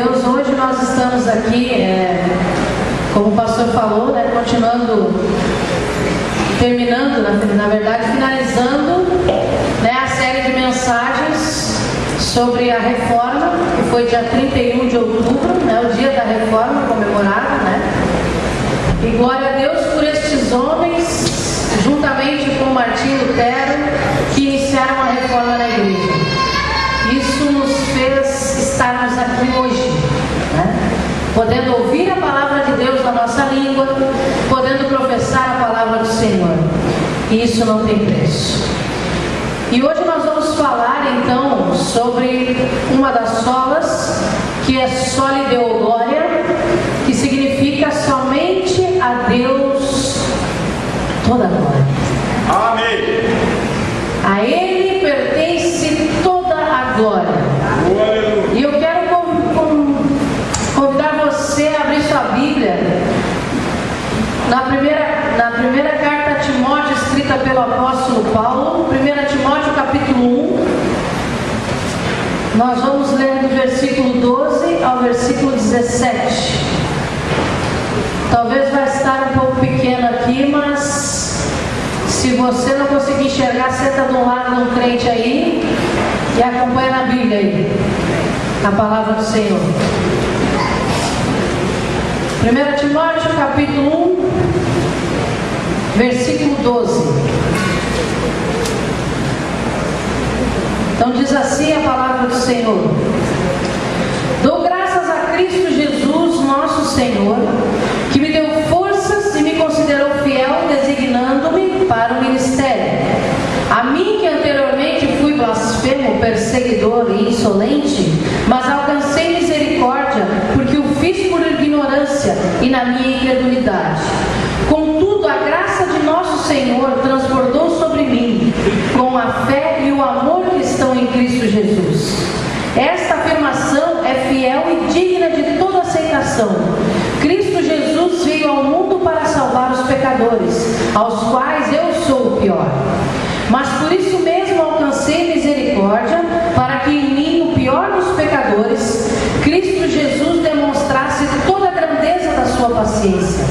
Deus, hoje nós estamos aqui, como o pastor falou, finalizando a série de mensagens sobre a reforma, que foi dia 31 de outubro, o dia da reforma comemorado, E glória a Deus por estes homens, juntamente com Martinho Lutero, que iniciaram a reforma na igreja. Isso nos fez estarmos aqui hoje, podendo ouvir a palavra de Deus na nossa língua, podendo professar a palavra do Senhor. E isso não tem preço. E hoje nós vamos falar então sobre uma das solas, que é Soli Deo Gloria, que significa somente a Deus toda a glória. Amém. A Ele pertence toda a glória. E eu quero convidar você a abrir sua Bíblia na primeira carta a Timóteo, escrita pelo apóstolo Paulo, 1 Timóteo capítulo 1. Nós vamos ler do versículo 12 ao versículo 17. Talvez vai estar um pouco pequeno aqui, mas se você não conseguir enxergar, senta de um lado de um crente aí e acompanha na Bíblia aí, a palavra do Senhor. 1 Timóteo capítulo 1, versículo 12. Então diz assim a palavra do Senhor: dou graças a Cristo Jesus, nosso Senhor, que me deu forças e me considerou fiel, designando-me para o ministério. A mim, que anteriormente fui blasfemo, perseguidor e insolente, mas alcancei misericórdia, porque o fiz por ignorância e na minha incredulidade. Contudo, a graça de nosso Senhor transbordou sobre mim, com a fé e o amor que estão em Cristo Jesus. Esta afirmação é fiel e digna de toda aceitação. Cristo Jesus veio ao mundo para salvar os pecadores, aos quais eu sou o pior. Mas por isso mesmo alcancei misericórdia, para que em mim, o pior dos pecadores, Cristo Jesus demonstrasse toda a grandeza da sua paciência,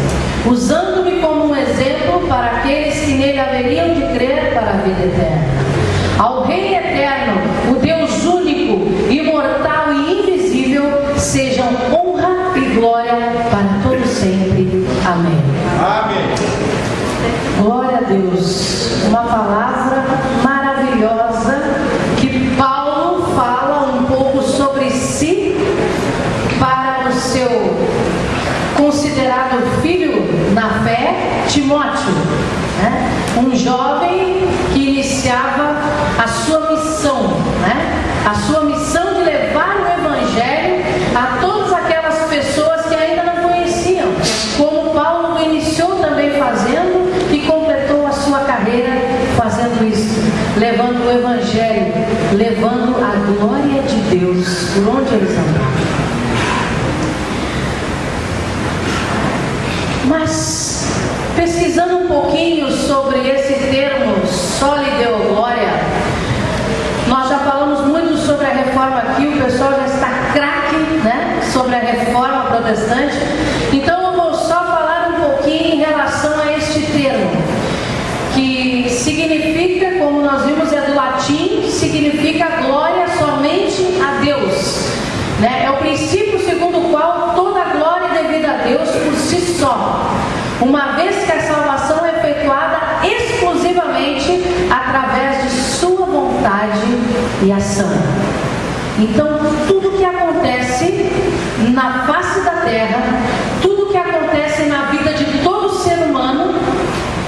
usando-me como um exemplo para aqueles que nele haveriam de crer para a vida eterna. Ao Rei eterno, o Deus único, imortal e invisível, sejam honra e glória para todo sempre. Amém. Amém. Glória a Deus. Uma palavra maravilhosa que Paulo fala um pouco sobre si para o seu considerado filho na fé, Timóteo, um jovem que iniciava a sua missão, a sua missão de levar o Evangelho a todas aquelas pessoas que ainda não conheciam, como Paulo iniciou também fazendo e completou a sua carreira fazendo isso, levando o Evangelho, levando a glória de Deus por onde eles andavam. Mas, pesquisando um pouquinho sobre esse termo, Soli Deo Gloria, nós já falamos muito sobre a reforma aqui, o pessoal já está craque, sobre a reforma protestante. Então eu vou só falar um pouquinho em relação a este termo, que significa, como nós vimos, é do latim, significa glória somente a Deus. É o princípio segundo o qual toda a glória é devida a Deus por si só, uma vez que a salvação é efetuada exclusivamente através de sua vontade e ação. Então, tudo que acontece na face da terra, tudo que acontece na vida de todo ser humano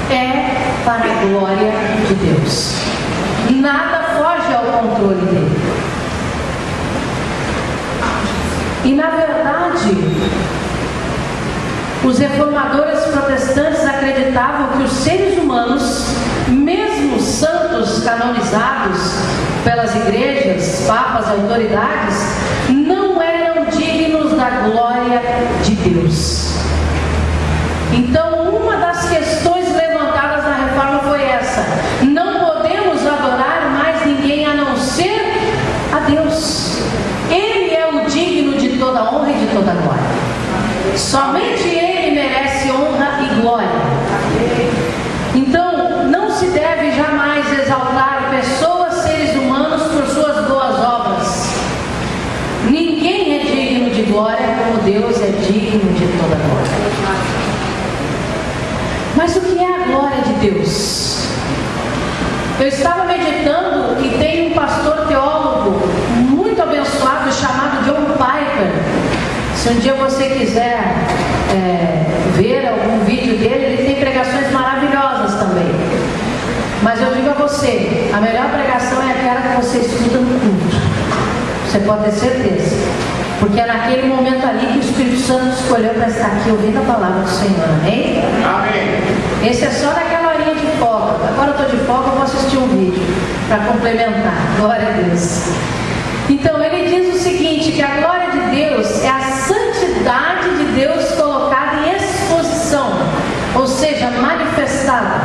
é para a glória de Deus. Nada foge ao controle dele. E na verdade, os reformadores protestantes acreditavam que os seres humanos, mesmo santos canonizados pelas igrejas, papas e autoridades, não eram dignos da glória de Deus. Então, uma das questões levantadas na reforma foi essa: não podemos adorar mais ninguém a não ser a Deus. Ele é o digno de toda honra e de toda a glória. Somente Ele merece honra e glória. Então, não se deve jamais exaltar pessoas, seres humanos, por suas boas obras. Ninguém é digno de glória como Deus é digno de toda a glória. Mas o que é a glória de Deus? Eu estava meditando e tem um pastor teólogo muito abençoado chamado John Piper. Se um dia você quiser ver algum vídeo dele, ele tem pregações maravilhosas também. Mas eu digo a você, a melhor pregação é aquela que você estuda no culto. Você pode ter certeza. Porque é naquele momento ali que o Espírito Santo escolheu para estar aqui ouvindo a palavra do Senhor. Amém? Amém. Esse é só daquela horinha de folga. Agora eu estou de folga, eu vou assistir um vídeo para complementar. Glória a Deus. Então ele diz o seguinte, que a glória de Deus é a santidade de Deus colocada em exposição, ou seja, manifestada.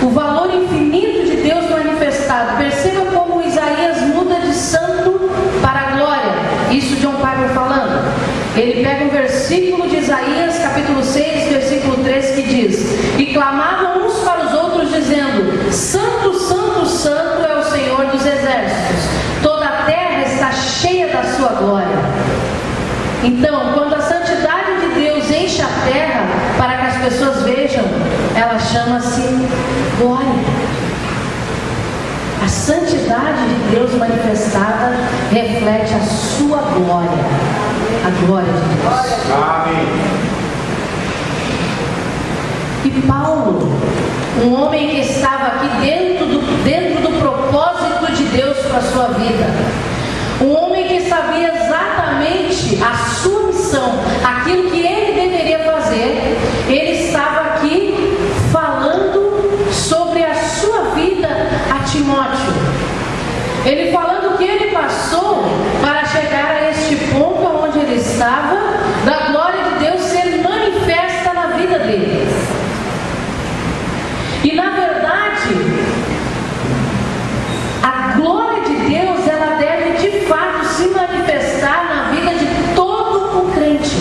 O valor infinito de Deus manifestado. Perceba como Isaías muda de santo para a glória. Isso John Piper falando. Ele pega um versículo de Isaías, capítulo 6, versículo 3, que diz: e clamavam uns para os outros, dizendo: Santo, Santo, Santo é o Senhor dos exércitos. Toda a terra está cheia da sua glória. Então, quando a santidade de Deus enche a terra para que as pessoas vejam, ela chama-se glória. A santidade de Deus manifestada reflete a sua glória, a glória de Deus. Amém. E Paulo, um homem que estava aqui dentro do propósito de Deus para a sua vida, um homem que sabia exatamente a sua missão, aquilo que ele deveria fazer, ele estava aqui falando sobre a sua vida a Timóteo. Ele falando o que ele passou para chegar a este ponto onde ele estava, da glória de Deus ser manifesta na vida dele. E na verdade, a glória de Deus, ela deve de fato se manifestar na vida de todo o crente.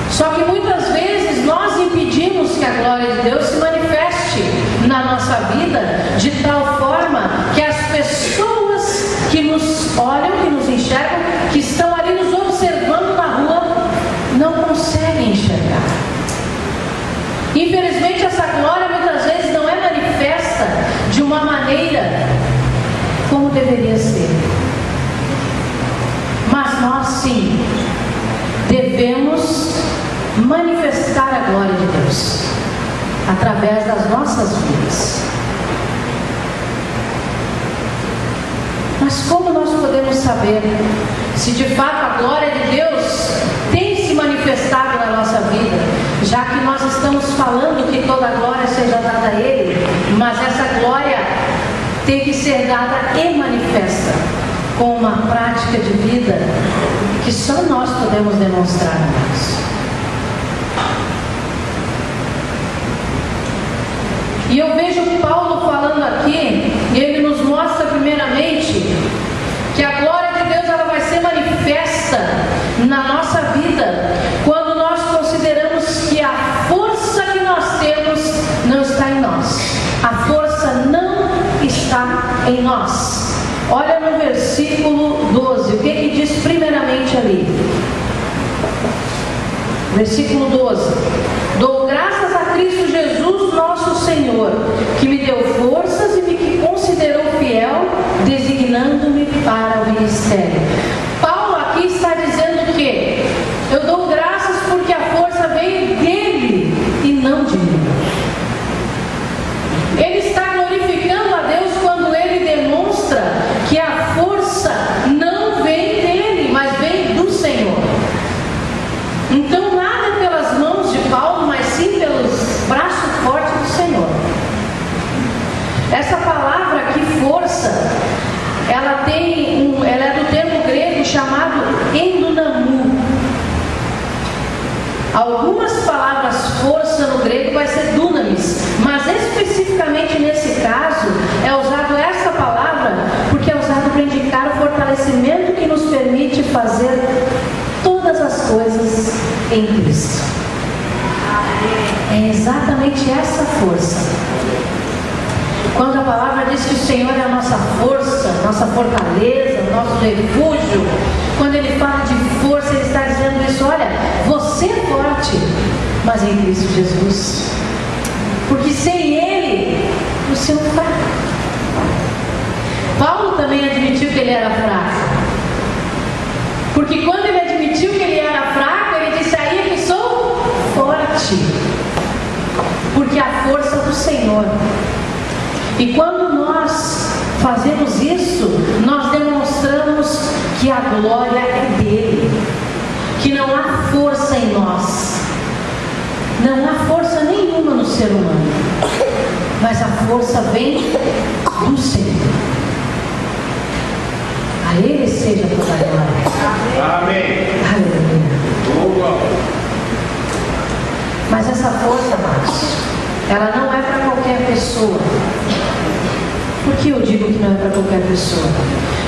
Só que muitas vezes nós impedimos que a glória de Deus se manifeste na nossa vida de tal forma que as pessoas que nos olham, que nos enxergam, que estão ali nos observando na rua, não conseguem enxergar. Infelizmente essa glória muitas vezes não é manifesta de uma maneira como deveria ser. Mas nós sim devemos manifestar a glória de Deus através das nossas vidas. Mas como nós podemos saber se de fato a glória de Deus tem se manifestado na nossa vida, já que nós estamos falando que toda a glória seja dada a Ele, mas essa glória tem que ser dada e manifesta com uma prática de vida que só nós podemos demonstrar a Deus. E eu vejo Paulo falando aqui, e ele nos mostra primeiramente que a glória de Deus ela vai ser manifesta na nossa vida quando nós consideramos que a força que nós temos não está em nós. A força não está em nós. Olha no versículo 12, o que diz primeiramente ali? Versículo 12: dou graças a Cristo Jesus nosso Senhor, que me deu forças e me considerou fiel, designando-me para o ministério. Paulo aqui está dizendo que eu dou graças porque a força veio dele e não de mim. Ele está glorificando a Deus quando ele demonstra que a força não vem dele, mas vem do Senhor. Então nada pelas mãos de Paulo, mas sim pelos braços fortes do Senhor. Essa palavra aqui, força, ela é do termo grego chamado endunamu. Algumas palavras força no grego vai ser fazer todas as coisas em Cristo. É exatamente essa força. Quando a palavra diz que o Senhor é a nossa força, nossa fortaleza, nosso refúgio, quando Ele fala de força, Ele está dizendo isso: olha, você é forte, mas em Cristo Jesus. Porque sem Ele, você é um fraco. Paulo também admitiu que ele era fraco. Porque quando ele admitiu que ele era fraco, ele disse: aí é que sou forte. Porque a força do Senhor. E quando nós fazemos isso, nós demonstramos que a glória é dele. Que não há força em nós. Não há força nenhuma no ser humano. Mas a força vem do Senhor. A Ele seja toda a glória. Amém. Aleluia. Mas essa força, amados, ela não é para qualquer pessoa. Por que eu digo que não é para qualquer pessoa?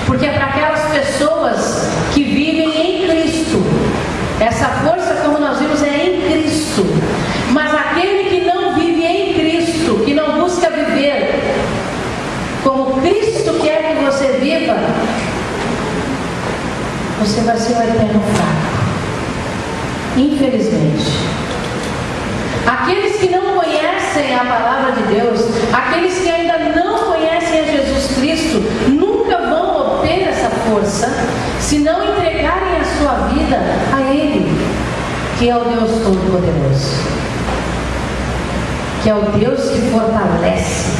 Porque é para aquelas pessoas que vivem em Cristo. Essa força, como nós vimos, é em Cristo. Mas aquele que não vive em Cristo, que não busca viver como Cristo quer que você viva, você vai ser um eterno fraco. Infelizmente. Aqueles que não conhecem a palavra de Deus, aqueles que ainda não conhecem a Jesus Cristo, nunca vão obter essa força se não entregarem a sua vida a Ele, que é o Deus Todo-Poderoso, que é o Deus que fortalece.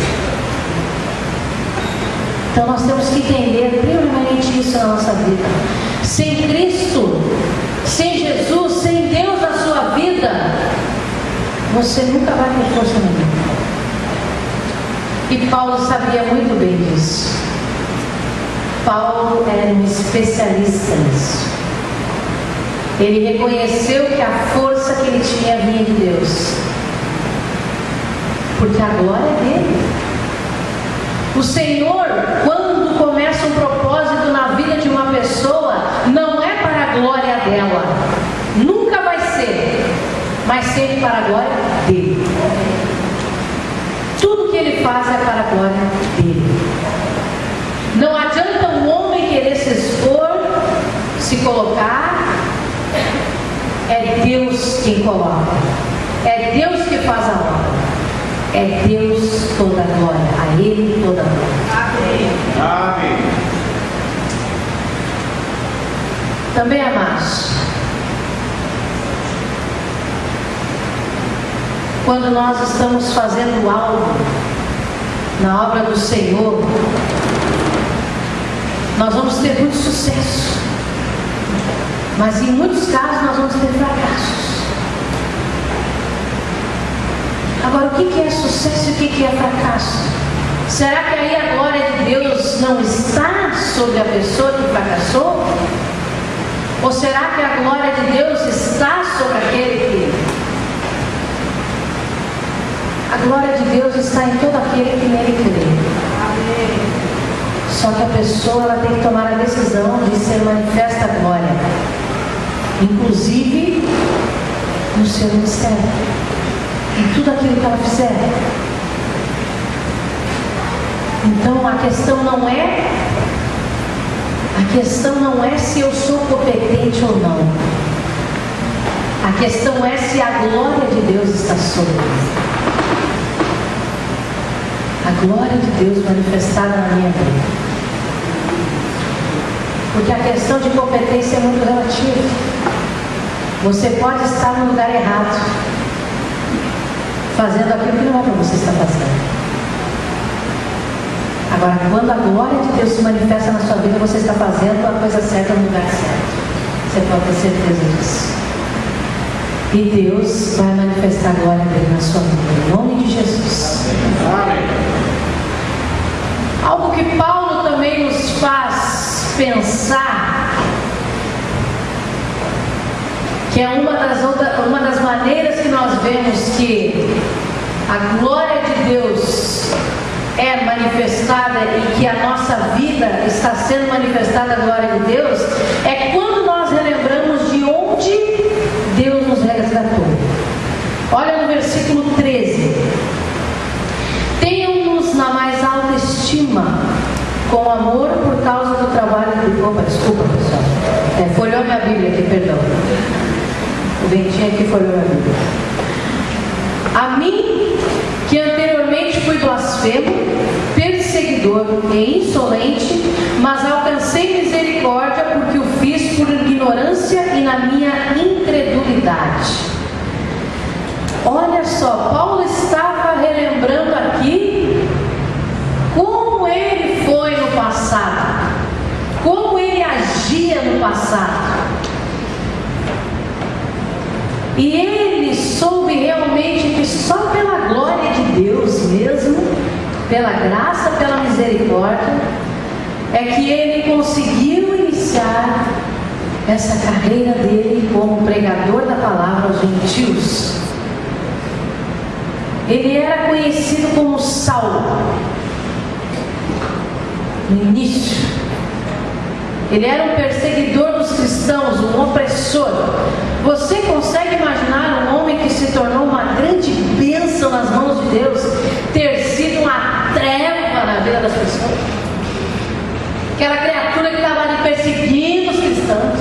Então nós temos que entender primeiramente isso na nossa vida. Sem Cristo, sem Jesus, sem Deus na sua vida, você nunca vai ter força nenhuma. E Paulo sabia muito bem disso. Paulo era um especialista nisso. Ele reconheceu que a força que ele tinha vinha de Deus. Porque a glória é dele. O Senhor, quando começa um propósito na vida de uma pessoa, não é para a glória dela. Nunca vai ser. Mas sempre para a glória dele. Tudo que ele faz é para a glória dele. Não adianta um homem querer se expor, se colocar. É Deus quem coloca. É Deus que faz a obra. É Deus toda a glória. A Ele toda a glória. Amém. Amém. Também, amados, quando nós estamos fazendo algo na obra do Senhor, nós vamos ter muito sucesso, mas em muitos casos nós vamos ter fracassos. Agora, o que é sucesso e o que é fracasso? Será que aí a glória de Deus não está sobre a pessoa que fracassou? Ou será que a glória de Deus está sobre aquele que... A glória de Deus está em todo aquele que nele crê. Amém. Só que a pessoa ela tem que tomar a decisão de ser manifesta a glória, inclusive no seu ministério, em tudo aquilo que ela fizer. Então a questão não é se eu sou competente ou não. A questão é se a glória de Deus está sobre mim. A glória de Deus manifestada na minha vida. Porque a questão de competência é muito relativa. Você pode estar no lugar errado, fazendo aquilo que não é para você estar fazendo. Agora, quando a glória de Deus se manifesta na sua vida, você está fazendo a coisa certa no lugar certo. Você pode ter certeza disso. E Deus vai manifestar a glória dele na sua vida, em nome de Jesus. Amém. Algo que Paulo também nos faz pensar, que é uma das maneiras que nós vemos que a glória de Deus é manifestada e que a nossa vida está sendo manifestada a glória de Deus, é quando com amor por causa do trabalho de... Opa, desculpa, pessoal. Folhou minha Bíblia aqui, perdão. O ventinho aqui folhou minha Bíblia. A mim, que anteriormente fui blasfemo, perseguidor e insolente, mas alcancei misericórdia porque o fiz por ignorância e na minha incredulidade. Olha só, Paulo estava relembrando aqui como ele foi no passado, como ele agia no passado. E ele soube realmente que só pela glória de Deus mesmo, pela graça, pela misericórdia, é que ele conseguiu iniciar essa carreira dele como pregador da palavra aos gentios. Ele era conhecido como Saulo no início. Ele era um perseguidor dos cristãos, um opressor. Você consegue imaginar um homem que se tornou uma grande bênção nas mãos de Deus ter sido uma treva na vida das pessoas? Aquela criatura que estava ali perseguindo os cristãos,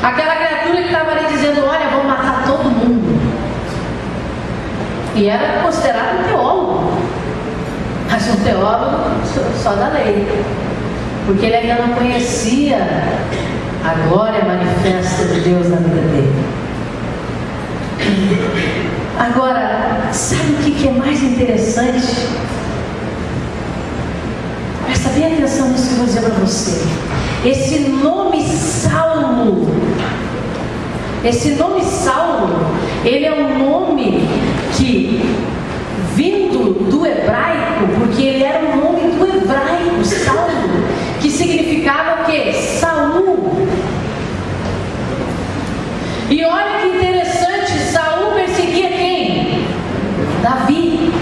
aquela criatura que estava ali dizendo: olha, vamos matar todo mundo. E era considerado um teólogo, mas um teólogo só da lei, porque ele ainda não conhecia a glória manifesta de Deus na vida dele. Agora, sabe o que é mais interessante? Presta bem atenção nisso que eu vou dizer para você. Esse nome Saulo, ele é um nome que, vindo do hebraico, porque ele era um nome do hebraico, Saulo, que significava o quê? Saul. E olha que interessante, Saul perseguia quem? Davi.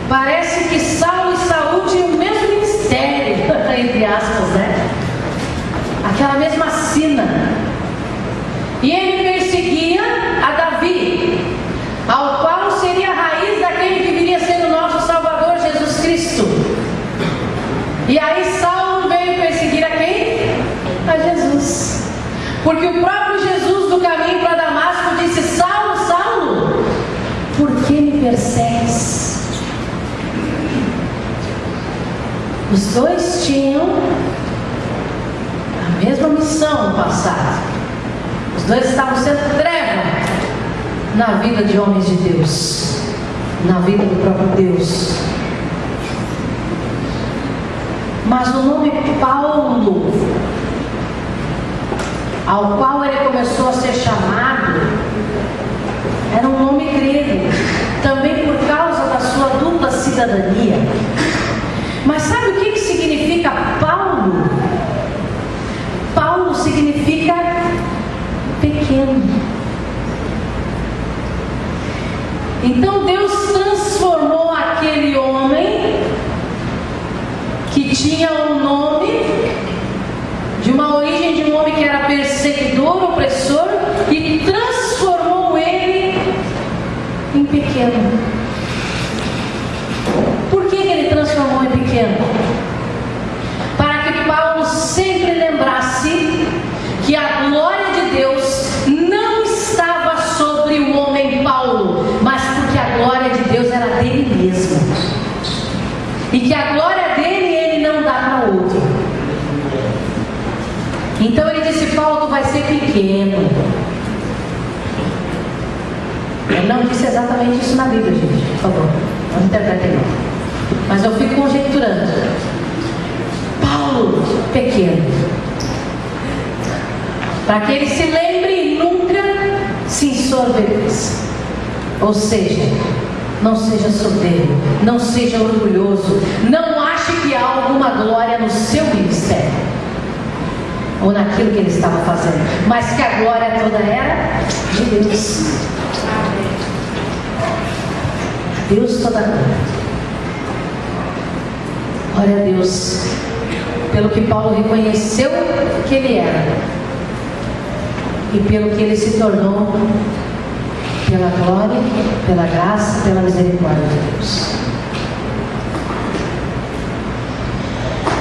Parece que Saulo e Saul tinham o mesmo ministério, entre aspas, né? Aquela mesma sina. E ele perseguia a Davi, ao qual seria a raiz daquele que viria sendo o nosso Salvador, Jesus Cristo. E aí Saulo veio perseguir a quem? A Jesus. Porque o próprio Jesus, do caminho para Damasco, disse: Saulo, Saulo, por que me persegues? Os dois tinham a mesma missão no passado. Os dois estavam sendo treva na vida de homens de Deus, na vida do próprio Deus. Mas o nome Paulo, ao qual ele começou a ser chamado, era um nome grego, também por causa da sua dupla cidadania. Mas sabe o que significa Paulo? Paulo significa pequeno. Então Deus transformou aquele homem que tinha um nome, de uma origem de um homem que era perseguidor, opressor, e transformou ele em pequeno. Por que ele transformou em pequeno? Para que Paulo sempre lembrasse que a glória de Deus não estava sobre o homem Paulo, mas porque a glória de Deus era dele mesmo, e que a glória dele ele não dá para outro. Então ele disse: Paulo, tu vai ser pequeno. Ele não disse exatamente isso na Bíblia, gente, por favor, não interpretem não. Mas eu fico conjecturando. Paulo, pequeno, para que ele se lembre e nunca se ensoberbeça. Ou seja, não seja soberbo, não seja orgulhoso, não ache que há alguma glória no seu ministério ou naquilo que ele estava fazendo, mas que a glória toda era de Deus. Deus toda a glória. Glória a Deus pelo que Paulo reconheceu que ele era e pelo que ele se tornou pela glória, pela graça, pela misericórdia de Deus.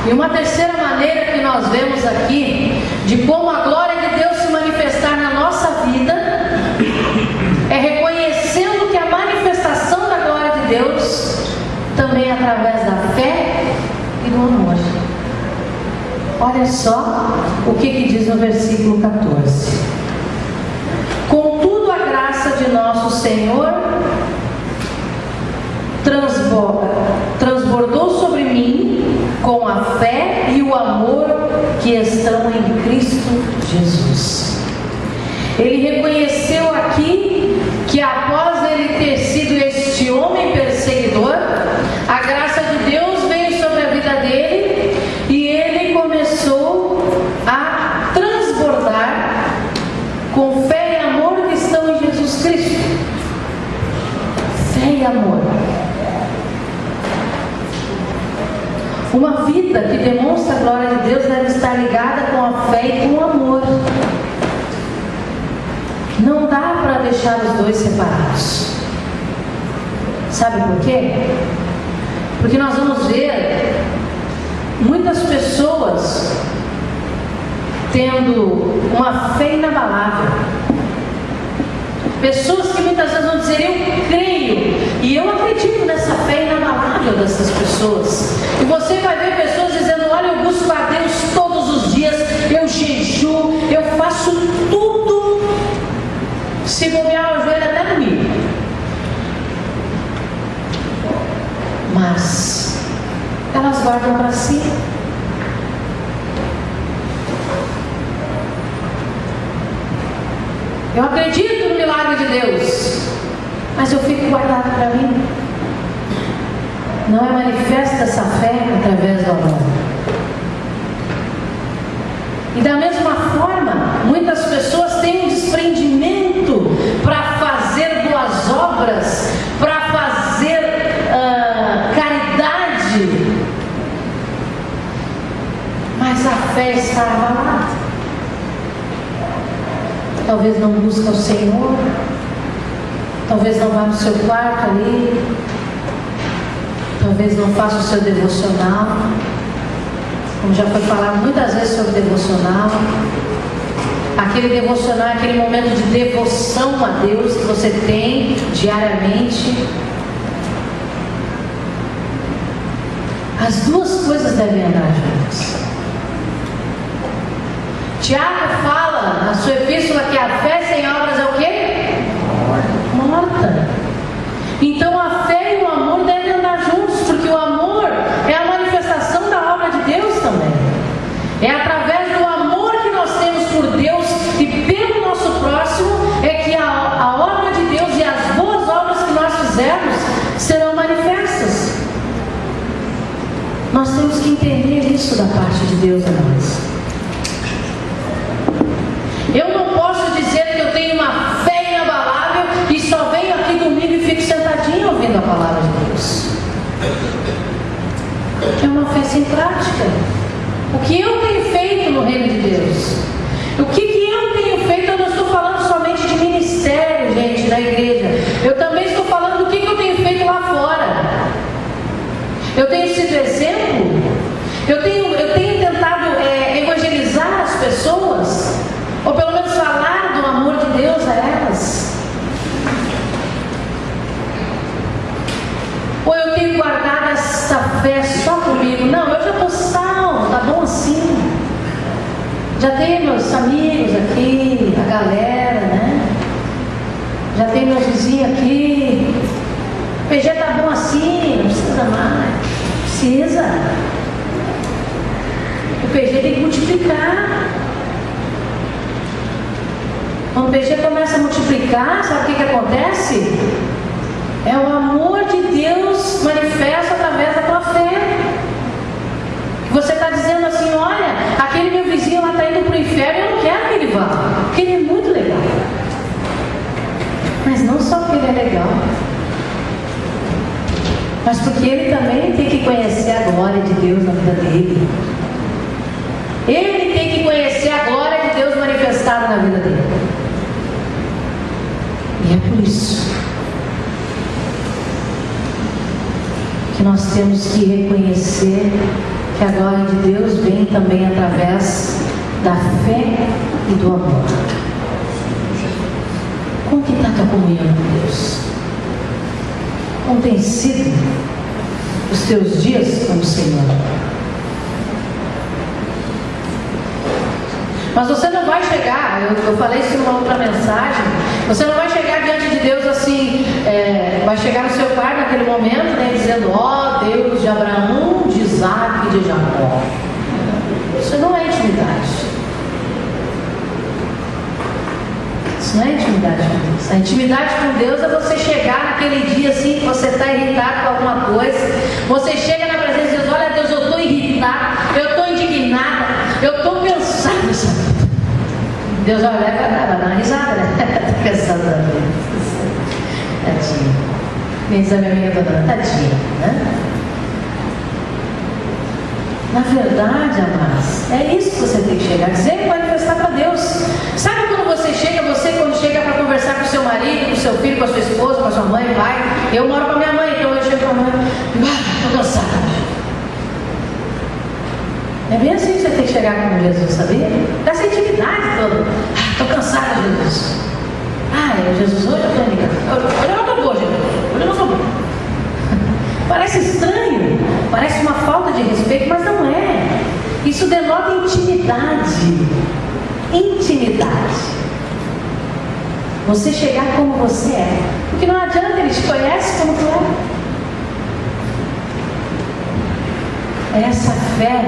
E uma terceira maneira que nós vemos aqui de como a glória de Deus se manifestar na nossa vida é reconhecendo que a manifestação da glória de Deus também é através da fé e do amor. Olha só o que diz no versículo 14. Contudo, a graça de nosso Senhor transbordou sobre mim com a fé e o amor que estão em Cristo Jesus. Ele reconheceu aqui que após ele ter sido este homem perseguidor, a graça de Deus veio sobre a vida dele e ele começou a transbordar com fé e amor que estão em Jesus Cristo. Fé e amor. Uma vida que demonstra a glória de Deus deve estar ligada com a fé e com o amor. Não dá para deixar os dois separados. Sabe por quê? Porque nós vamos ver muitas pessoas tendo uma fé inabalável. Pessoas que muitas vezes vão dizer, eu creio, e eu acredito nessa fé inabalável dessas pessoas. E você vai ver pessoas dizendo, olha, eu busco a Deus todos os dias, eu jejuo, eu faço tudo, se bobear o joelho até no milho. Mas elas guardam para si. Eu acredito no milagre de Deus, mas eu fico guardado para mim. Não é manifesta essa fé através do amor. E da mesma forma, muitas pessoas têm um desprendimento para fazer boas obras, para fazer caridade, mas a fé está abalada. Talvez não busque o Senhor, talvez não vá no seu quarto ali, talvez não faça o seu devocional, como já foi falado muitas vezes sobre devocional. Aquele devocional é aquele momento de devoção a Deus que você tem diariamente. As duas coisas devem andar juntas. Tiago fala na sua epístola que a fé sem obras é o quê? Morta. Então a fé e o amor devem andar juntos, porque o amor é a manifestação da obra de Deus também. É através do amor que nós temos por Deus e pelo nosso próximo é que a obra de Deus e as boas obras que nós fizermos serão manifestas. Nós temos que entender isso da parte de Deus a nós. Eu não posso dizer que eu tenho uma fé inabalável e só venho aqui domingo e fico sentadinho ouvindo a palavra de Deus. É uma fé sem prática. O que eu tenho feito no reino de Deus? O que eu tenho feito? Eu não estou falando somente de ministério, gente, na igreja. Eu também estou falando do que eu tenho feito lá fora. Eu tenho sido exemplo. Eu tenho tentado evangelizar as pessoas, ou pelo menos falar do amor de Deus a elas. Ou eu tenho guardado essa fé só comigo? Não, eu já estou salvo, tá bom assim. Já tenho meus amigos aqui, a galera, né? Já tenho meu vizinho aqui. O PG tá bom assim, não precisa mais. Precisa. O PG tem que multiplicar. Quando o PG começa a multiplicar, sabe o que acontece? É o amor de Deus manifesto através da tua fé. Você está dizendo assim, olha, aquele meu vizinho lá está indo para o inferno, eu não quero que ele vá, porque ele é muito legal. Mas não só porque ele é legal, mas porque ele também tem que conhecer a glória de Deus na vida dele. Ele tem que conhecer a glória de Deus manifestada na vida dele. E E é por isso que nós temos que reconhecer que a glória de Deus vem também através da fé e do amor. Como que está a tua comunhão com Deus? Como tem sido os teus dias com o Senhor? Mas você não vai chegar, eu falei isso numa outra mensagem, você não vai chegar diante de Deus assim, vai chegar no seu quarto naquele momento, né, dizendo, ó Deus de Abraão, de Isaac e de Jacó. Isso não é intimidade. Isso não é intimidade com Deus. A intimidade com Deus é você chegar naquele dia assim, que você está irritado com alguma coisa, você chega na presença de Deus, olha Deus, eu estou irritado, eu estou indignada, eu estou cansado, sabe? Deus vai olhar e vai dar uma risada, né? Está cansado da vida. Tadinha. Nem diz a minha amiga toda, tadinha, né? Na verdade, amados, é isso que você tem que chegar, dizer e manifestar para Deus. Sabe quando você quando chega para conversar com o seu marido, com o seu filho, com a sua esposa, com a sua mãe, pai? Eu moro com a minha mãe, então eu chego com a mãe, estou cansada. É bem assim que você tem que chegar com Jesus, sabia? Dessa intimidade toda. Estou cansada, Jesus. Jesus, hoje eu estou ligado. Hoje eu não estou boa, Jesus. Hoje eu não estou boa. Parece estranho, parece uma falta de respeito, mas não é. Isso denota intimidade. Intimidade. Você chegar como você é. Porque não adianta, ele te conhece como tu é. É essa fé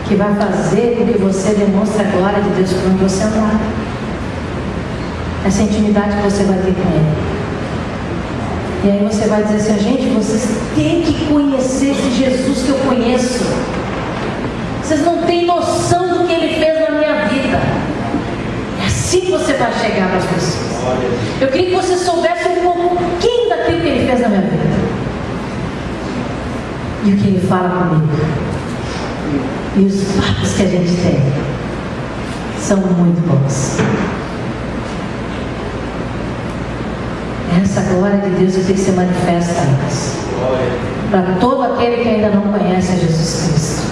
que vai fazer com que você demonstre a glória de Deus por onde você andar. Essa intimidade que você vai ter com Ele. E aí você vai dizer assim, gente, vocês têm que conhecer esse Jesus que eu conheço. Vocês não têm noção do que Ele fez na minha vida. É assim que você vai chegar para as pessoas. Eu queria que você soubesse um pouquinho daquilo que Ele fez na minha vida. E o que Ele fala comigo. E os papos que a gente tem são muito bons. Essa glória de Deus tem que ser manifesta a nós. Para todo aquele que ainda não conhece a Jesus Cristo.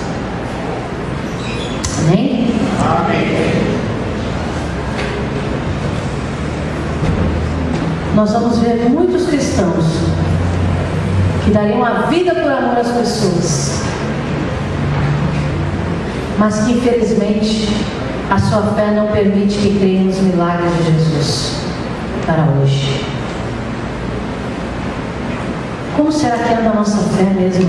Amém? Amém. Nós vamos ver muitos cristãos que dariam a vida por amor às pessoas, mas que infelizmente a sua fé não permite que creiam nos milagres de Jesus para hoje. Como será que anda a nossa fé mesmo?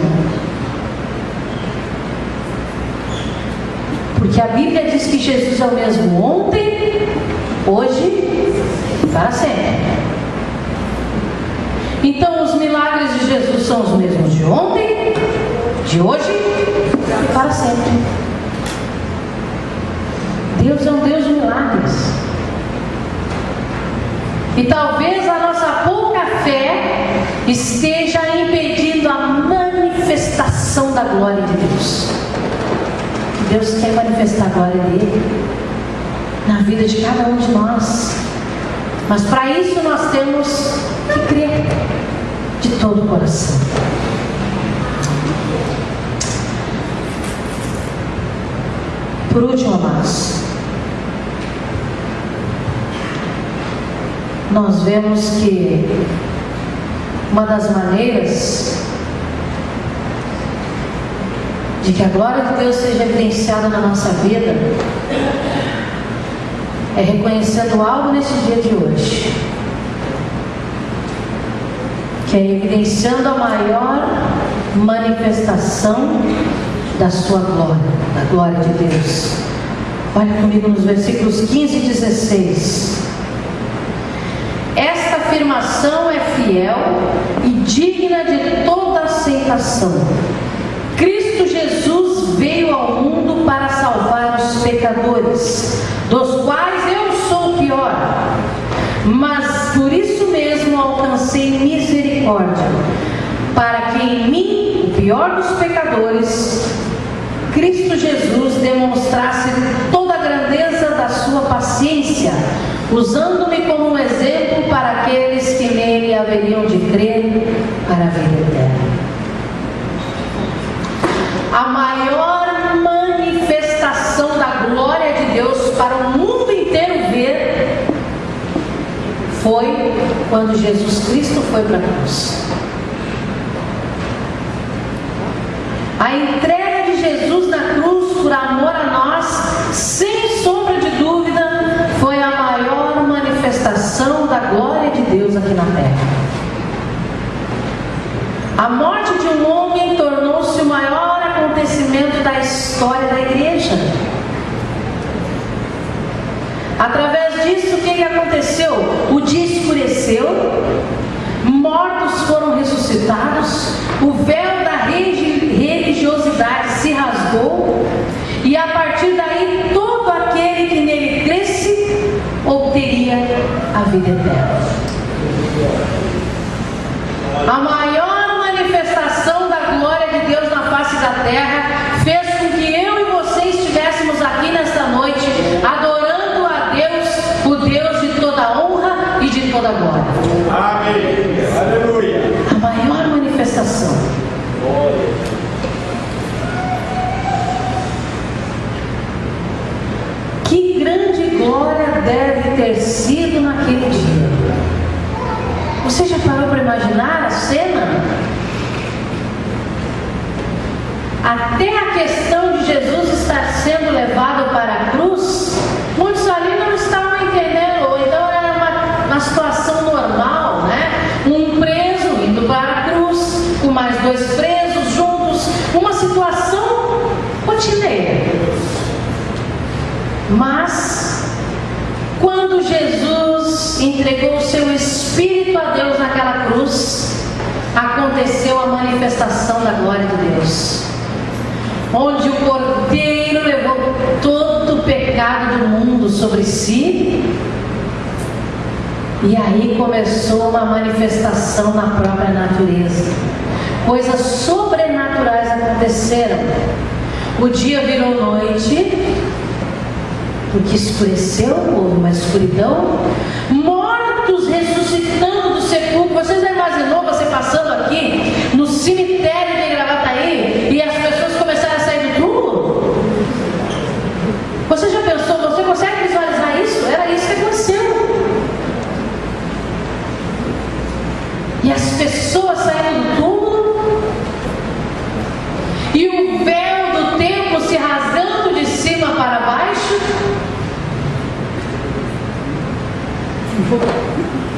Porque a Bíblia diz que Jesus é o mesmo ontem, hoje e para sempre. Então os milagres de Jesus são os mesmos de ontem, de hoje e para sempre. Deus é um Deus de milagres. E talvez a nossa pouca fé esteja impedindo a manifestação da glória de Deus. Deus quer manifestar a glória dele na vida de cada um de nós. Mas para isso nós temos que crer de todo o coração. Por último, amados, nós vemos que uma das maneiras de que a glória de Deus seja evidenciada na nossa vida é reconhecendo algo nesse dia de hoje, que é evidenciando a maior manifestação da sua glória, da glória de Deus. Olha comigo nos versículos 15 e 16. Esta afirmação é fiel e digna de toda aceitação. Cristo Jesus veio ao mundo para salvar os pecadores, dos quais eu sou o pior, mas por isso mesmo alcancei misericórdia, para que em mim, o pior dos pecadores, Cristo Jesus demonstrasse toda a grandeza da sua paciência, usando-me como um exemplo para aqueles que nele haveriam de crer para a vida eterna. A maior manifestação da glória de Deus para o mundo inteiro ver foi quando Jesus Cristo foi para a cruz. A entrega de Jesus na cruz por amor a nós, sem sombra de dúvida, foi a maior manifestação da glória de Deus aqui na terra. A morte de um homem tornou-se o maior acontecimento da história da igreja. Através disso, o que aconteceu? O dia escureceu, mortos foram ressuscitados, o véu da religiosidade se rasgou, e a partir daí todo aquele que nele cresce obteria a vida eterna. A maior manifestação da glória de Deus na face da terra fez com que eu e você estivéssemos aqui nesta noite adorando a Deus, o Deus de toda honra e de toda glória. Amém. Aleluia. A maior manifestação. Que grande glória deve ter sido naquele dia. Você já parou para imaginar a cena? Até a questão de Jesus estar sendo levado para a cruz, muitos ali não estavam entendendo, ou então era uma situação normal, né? Um preso indo para a cruz, com mais 2 presos juntos, uma situação rotineira. Mas, quando Jesus entregou o seu Espírito a Deus naquela cruz, aconteceu a manifestação da glória de Deus, onde o Cordeiro levou todo o pecado do mundo sobre si, e aí começou uma manifestação na própria natureza. Coisas sobrenaturais aconteceram. O dia virou noite, porque escureceu, houve uma escuridão, mortos ressuscitando do sepulcro. Você já imaginou você passando aqui no cemitério de Gravataí e as pessoas começaram a sair do túmulo? Você já pensou, você consegue visualizar isso? Era isso que aconteceu. E as pessoas saíram do túmulo, e o véu do templo se rasgando de cima para baixo,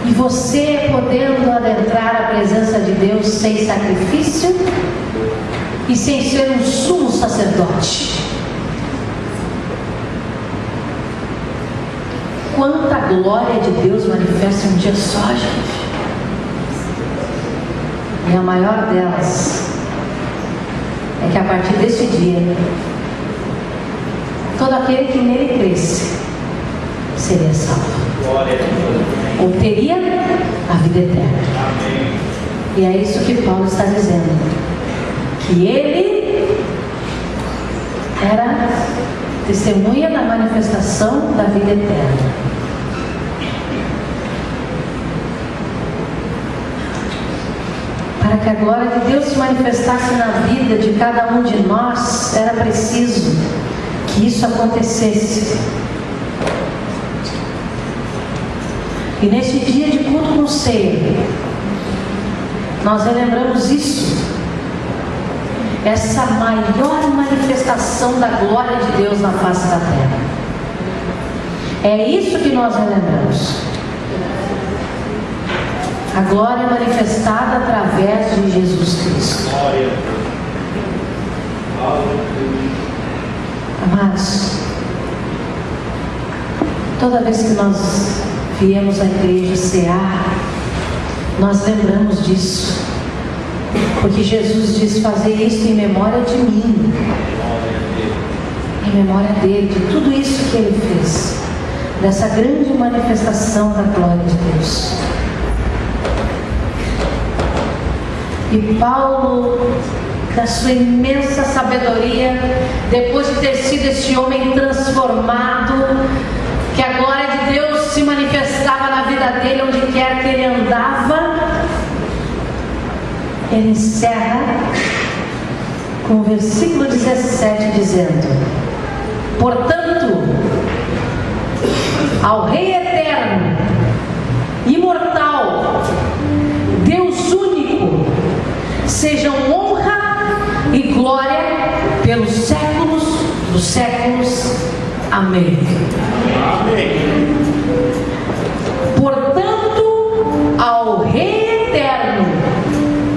e você podendo adentrar a presença de Deus sem sacrifício e sem ser um sumo sacerdote. Quanta glória de Deus manifesta em um dia só, gente. E a maior delas é que a partir desse dia, todo aquele que nele cresce seria salvo, ou teria a vida eterna. E é isso que Paulo está dizendo, que ele era testemunha da manifestação da vida eterna. Para que a glória de Deus se manifestasse na vida de cada um de nós, era preciso que isso acontecesse. E neste dia de culto com ceia, nós relembramos isso, essa maior manifestação da glória de Deus na face da terra. É isso que nós relembramos. A glória manifestada através de Jesus Cristo. Amados, toda vez que nós viemos à igreja cear, nós lembramos disso, porque Jesus diz: fazer isso em memória de mim, em memória dele, de tudo isso que ele fez, dessa grande manifestação da glória de Deus. E Paulo, da sua imensa sabedoria, depois de ter sido esse homem transformado, que a glória de Deus se manifestava na vida dele, onde quer que ele andava. Ele encerra com o versículo 17 dizendo: portanto, ao Rei eterno, imortal, Deus único, sejam honra e glória pelos séculos dos séculos. Amém. Amém. Portanto, ao Rei eterno,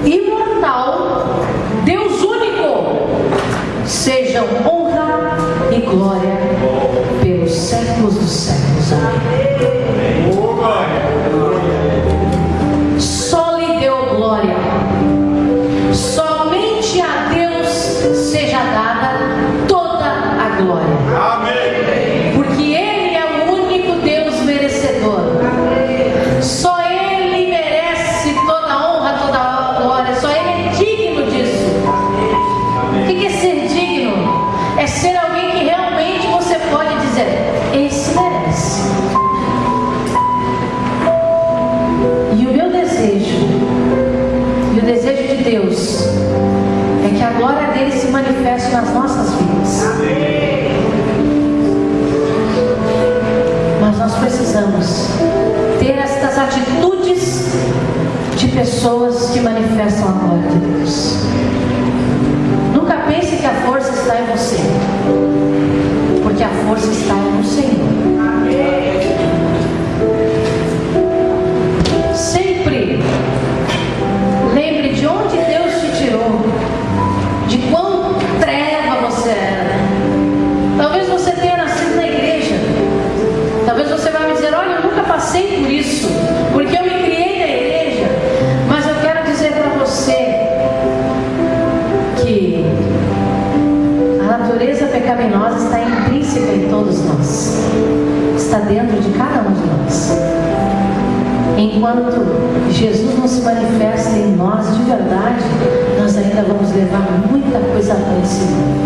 imortal, Deus único, sejam honra e glória pelos séculos dos séculos. Amém. Oh, glória. Só lhe deu glória. Somente a Deus seja dada toda a glória. Amém. Porque Ele é o único Deus merecedor. Só Ele merece toda a honra, toda a glória. Só Ele é digno disso. O que é ser digno? É ser alguém que realmente você pode dizer: esse merece. E o meu desejo, e o desejo de Deus, é que a glória dele se manifeste nas nossas vidas. Mas nós precisamos ter estas atitudes de pessoas que manifestam a glória de Deus. Nunca pense que a força está em você, porque a força está no Senhor. Sempre lembre de onde Deus te tirou, de quão treva você era. Talvez você tenha nascido na igreja. Talvez você vai me dizer: olha, eu nunca passei por isso, porque eu me criei na igreja. Mas eu quero dizer para você que a natureza pecaminosa está intrínseca em todos nós, está dentro de cada um de nós. Enquanto Jesus não se manifesta em nós de verdade, nós ainda vamos levar muita coisa ruim nesse mundo.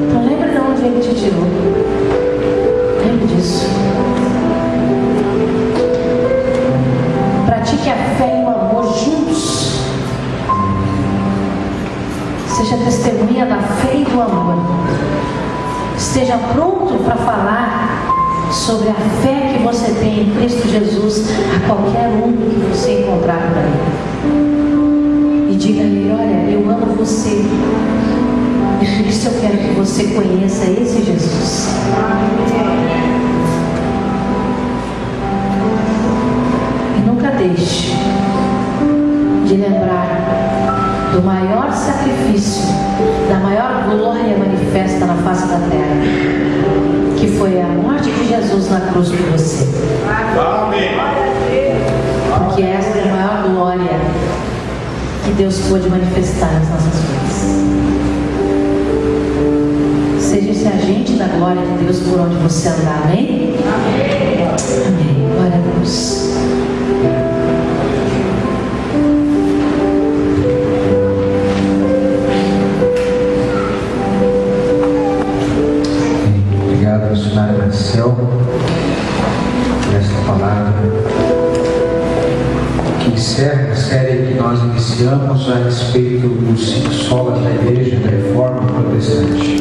Então lembre de onde Ele te tirou. Lembre disso. Pratique a fé e o amor juntos. Seja testemunha da fé e do amor. Esteja pronto para falar sobre a fé que você tem em Cristo Jesus a qualquer um que você encontrar por aí. E diga a ele: olha, eu amo você, e por isso eu quero que você conheça esse Jesus. E nunca deixe de lembrar do maior sacrifício, da maior glória manifesta na face da terra, que foi a morte de Jesus na cruz por você. Amém. Porque essa é a maior glória que Deus pôde manifestar nas nossas vidas. Seja esse agente da glória de Deus por onde você andar. Amém? Amém. Glória a Deus. Obrigado, missionário Marcel, por esta palavra que encerra a série que nós iniciamos a respeito dos 5 solas da Igreja da Reforma Protestante.